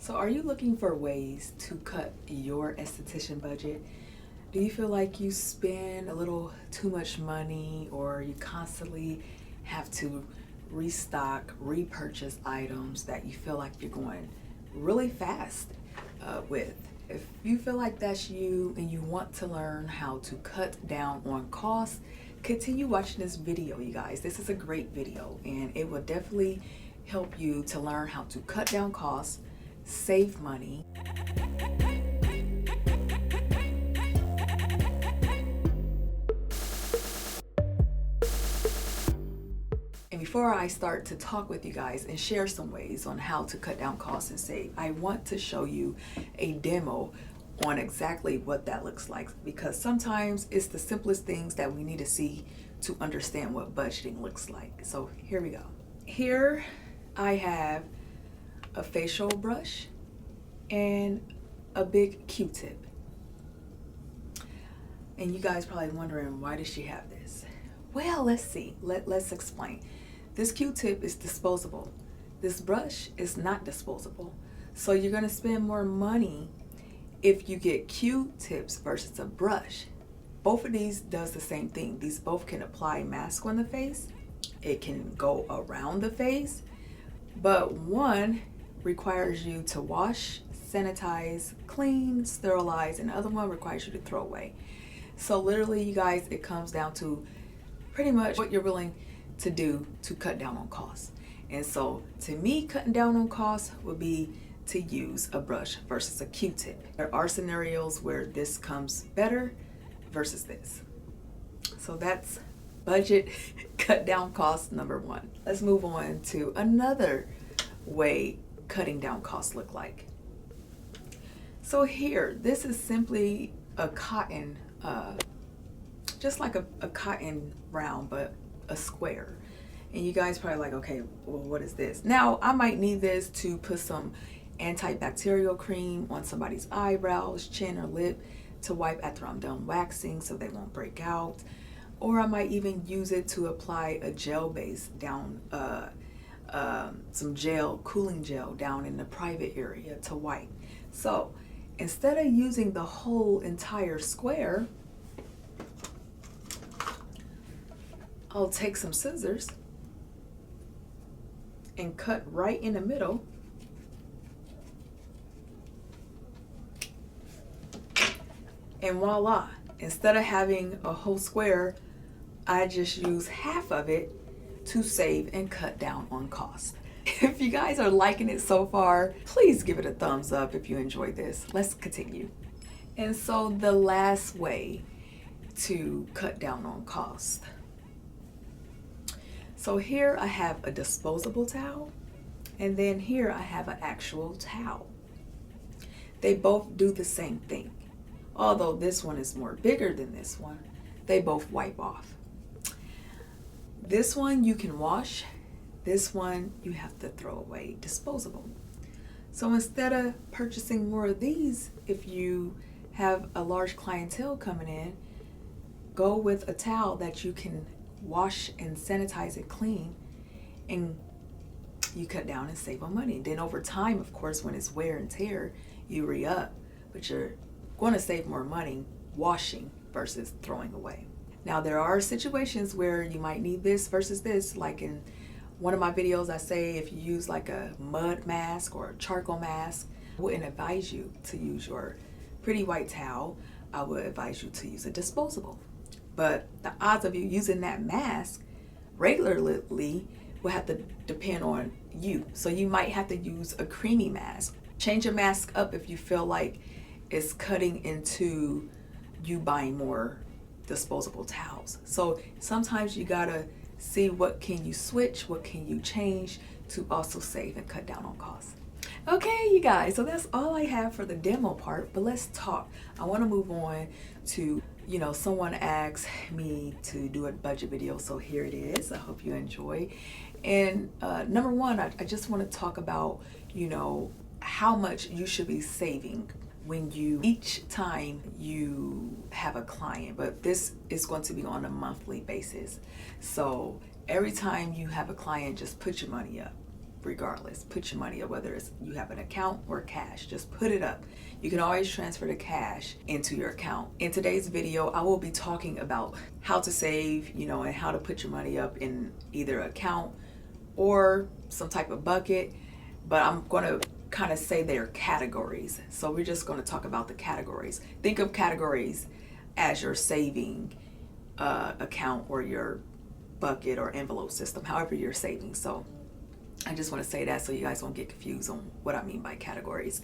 So are you looking for ways to cut your esthetician budget? Do you feel like you spend a little too much money, or you constantly have to restock, repurchase items that you feel like you're going really fast with? If you feel like that's you and you want to learn how to cut down on costs, continue watching this video, you guys. This is a great video and it will definitely help you to learn how to cut down costs, save money. And before I start to talk with you guys and share some ways on how to cut down costs and save, I want to show you a demo on exactly what that looks like, because sometimes it's the simplest things that we need to see to understand what budgeting looks like. So here we go. Here I have a facial brush and a big Q-tip. And you guys probably wondering, why does she have this? Well, let's see. Let's explain. This Q-tip is disposable. This brush is not disposable. So you're gonna spend more money if you get Q-tips versus a brush. Both of these does the same thing. These both can apply mask on the face. It can go around the face, but one requires you to wash, sanitize, clean, sterilize, and the other one requires you to throw away. So literally, you guys, it comes down to pretty much what you're willing to do to cut down on costs. And so to me, cutting down on costs would be to use a brush versus a Q-tip. There are scenarios where this comes better versus this. So that's budget cut down cost number one. Let's move on to another way cutting down costs look like. So here, this is simply a cotton, just like a cotton round, but a square. And you guys probably like, okay, well, what is this? Now, I might need this to put some antibacterial cream on somebody's eyebrows, chin, or lip to wipe after I'm done waxing so they won't break out. Or I might even use it to apply a gel base down, some gel, cooling gel down in the private area to wipe. So instead of using the whole entire square, I'll take some scissors and cut right in the middle. And voila, instead of having a whole square, I just use half of it to save and cut down on cost. If you guys are liking it so far, please give it a thumbs up if you enjoyed this. Let's continue. And so the last way to cut down on cost. So here I have a disposable towel, and then here I have an actual towel. They both do the same thing. Although this one is more bigger than this one, they both wipe off. This one you can wash, this one you have to throw away, disposable. So instead of purchasing more of these, if you have a large clientele coming in, go with a towel that you can wash and sanitize it clean, and you cut down and save on money. Then over time, of course, when it's wear and tear, you re-up, but you're going to save more money washing versus throwing away. Now, there are situations where you might need this versus this. Like in one of my videos, I say if you use like a mud mask or a charcoal mask, I wouldn't advise you to use your pretty white towel. I would advise you to use a disposable. But the odds of you using that mask regularly will have to depend on you. So you might have to use a creamy mask. Change your mask up if you feel like it's cutting into you buying more disposable towels. So sometimes you gotta see what can you switch, what can you change to also save and cut down on costs. Okay, you guys, so that's all I have for the demo part, but let's talk. I want to move on to, someone asked me to do a budget video, so here it is. I hope you enjoy. And number one, I just want to talk about, how much you should be saving when each time you have a client, but this is going to be on a monthly basis. So every time you have a client, just put your money up. regardless. Put your money up, whether it's you have an account or cash, just put it up. You can always transfer the cash into your account. In today's video, I will be talking about how to save, and how to put your money up in either account or some type of bucket, but I'm going to kind of say they're categories. So we're just going to talk about the categories. Think of categories as your saving account or your bucket or envelope system, however you're saving. So I just want to say that so you guys won't get confused on what I mean by categories.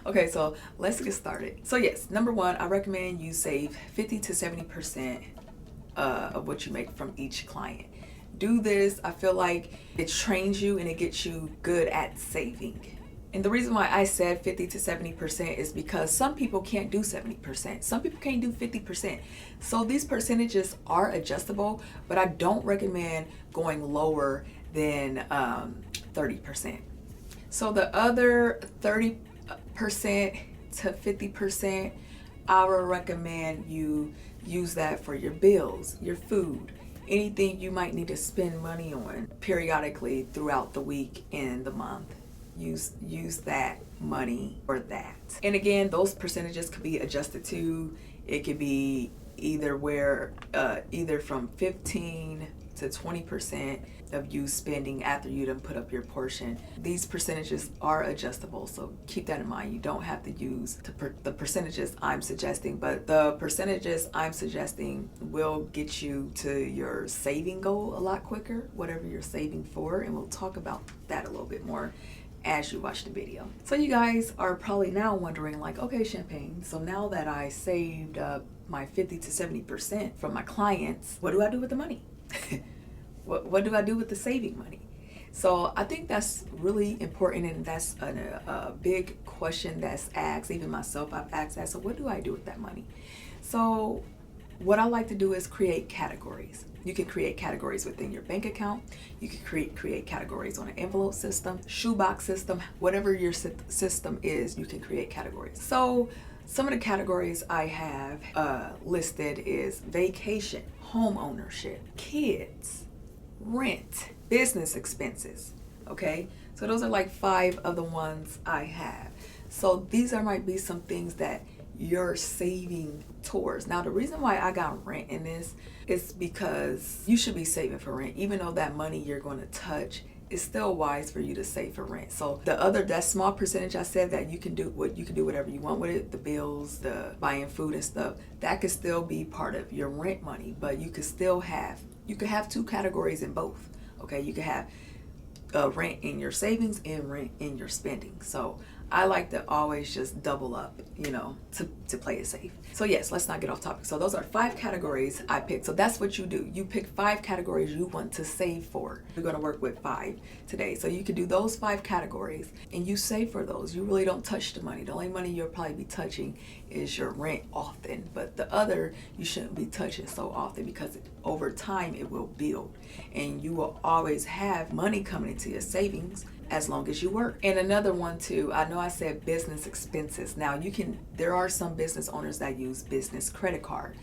Okay, so let's get started. So yes, number one, I recommend you save 50 to 70% of what you make from each client. Do this. I feel like it trains you and it gets you good at saving. And the reason why I said 50 to 70% is because some people can't do 70%. Some people can't do 50%. So these percentages are adjustable, but I don't recommend going lower than 30%. So the other 30% to 50%, I would recommend you use that for your bills, your food, anything you might need to spend money on periodically throughout the week and the month. Use that money for that. And again, those percentages could be adjusted too. It could be either from 15 to 20% of you spending after you done put up your portion. These percentages are adjustable, so keep that in mind. You don't have to use the percentages I'm suggesting, but the percentages I'm suggesting will get you to your saving goal a lot quicker, whatever you're saving for, and we'll talk about that a little bit more as you watch the video. So you guys are probably now wondering, like, okay, Champagne, so now that I saved my 50 to 70% from my clients, what do I do with the money? What do I do with the saving money? So I think that's really important, and that's a big question that's asked. Even myself, I've asked that. So what do I do with that money? So what I like to do is create categories. You can create categories within your bank account. You can create categories on an envelope system, shoebox system, whatever your system is, you can create categories. So some of the categories I have listed is vacation, home ownership, kids, rent, business expenses. Okay, so those are like 5 of the ones I have. So these might be some things that you're saving towards. Now, the reason why I got rent in this is because you should be saving for rent. Even though that money you're going to touch, it's still wise for you to save for rent. So that small percentage I said that you can do whatever you want with it, the bills, the buying food and stuff, that could still be part of your rent money. But you could have 2 categories in both. Okay, you could have rent in your savings and rent in your spending. So I like to always just double up, to play it safe. So yes, let's not get off topic. So those are 5 categories I picked. So that's what you do. You pick 5 categories you want to save for. We're going to work with 5 today. So you can do those 5 categories and you save for those. You really don't touch the money. The only money you'll probably be touching is your rent often, but the other you shouldn't be touching so often, because over time it will build and you will always have money coming into your savings as long as you work. And another one too, I know I said business expenses. Now there are some business owners that use business credit card.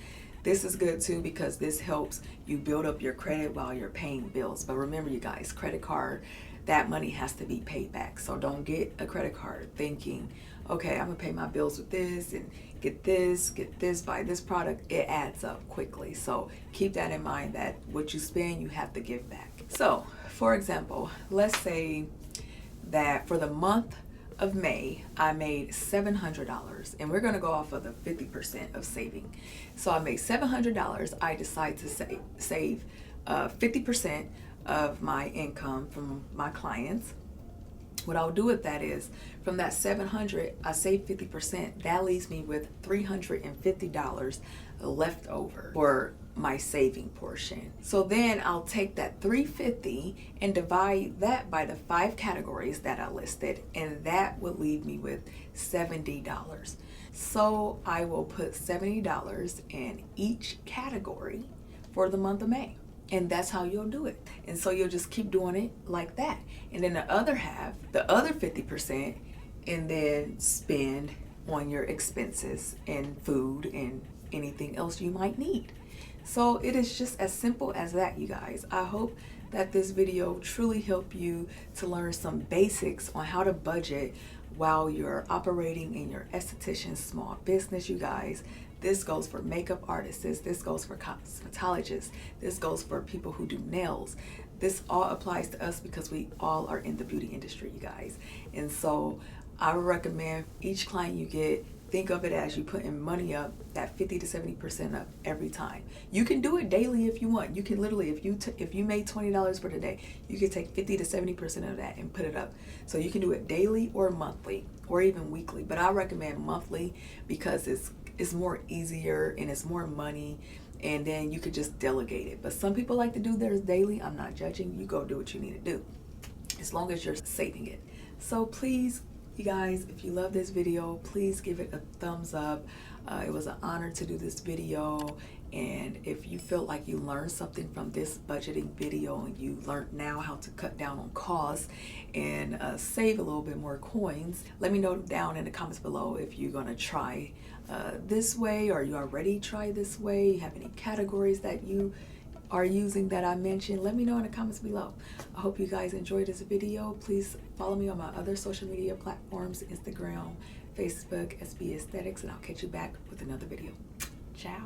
This is good too, because this helps you build up your credit while you're paying bills. But remember, you guys, credit card, that money has to be paid back. So don't get a credit card thinking, okay, I'm gonna pay my bills with this and get this, buy this product. It adds up quickly. So keep that in mind, that what you spend, you have to give back. So for example, let's say that for the month of May, I made $700, and we're going to go off of the 50% of saving. So I made $700. I decide to save 50% of my income from my clients. What I'll do with that is, from that $700, I save 50%. That leaves me with $350 left over for my saving portion. So then I'll take that $350 and divide that by the 5 categories that I listed, and that would leave me with $70. So I will put $70 in each category for the month of May. And that's how you'll do it. And so you'll just keep doing it like that. And then the other half, the other 50%, and then spend on your expenses and food and anything else you might need. So it is just as simple as that, you guys. I hope that this video truly helped you to learn some basics on how to budget while you're operating in your esthetician small business, you guys. This goes for makeup artists, this goes for cosmetologists, this goes for people who do nails. This all applies to us because we all are in the beauty industry, you guys. And so I would recommend each client you get, think of it as you putting money up, that 50 to 70% up every time. You can do it daily if you want. You can literally, if you made $20 for the day, you can take 50 to 70% of that and put it up. So you can do it daily or monthly or even weekly. But I recommend monthly because it's more easier and it's more money, and then you could just delegate it. But some people like to do theirs daily. I'm not judging. You go do what you need to do, as long as you're saving it. So please, you guys, if you love this video, please give it a thumbs up. It was an honor to do this video, and if you feel like you learned something from this budgeting video and you learned now how to cut down on costs and save a little bit more coins, let me know down in the comments below if you're going to try this way, or you already tried this way. You have any categories that you are using that I mentioned? Let me know in the comments below. I hope you guys enjoyed this video. Please follow me on my other social media platforms, Instagram, Facebook, SB Aesthetics, and I'll catch you back with another video. Ciao.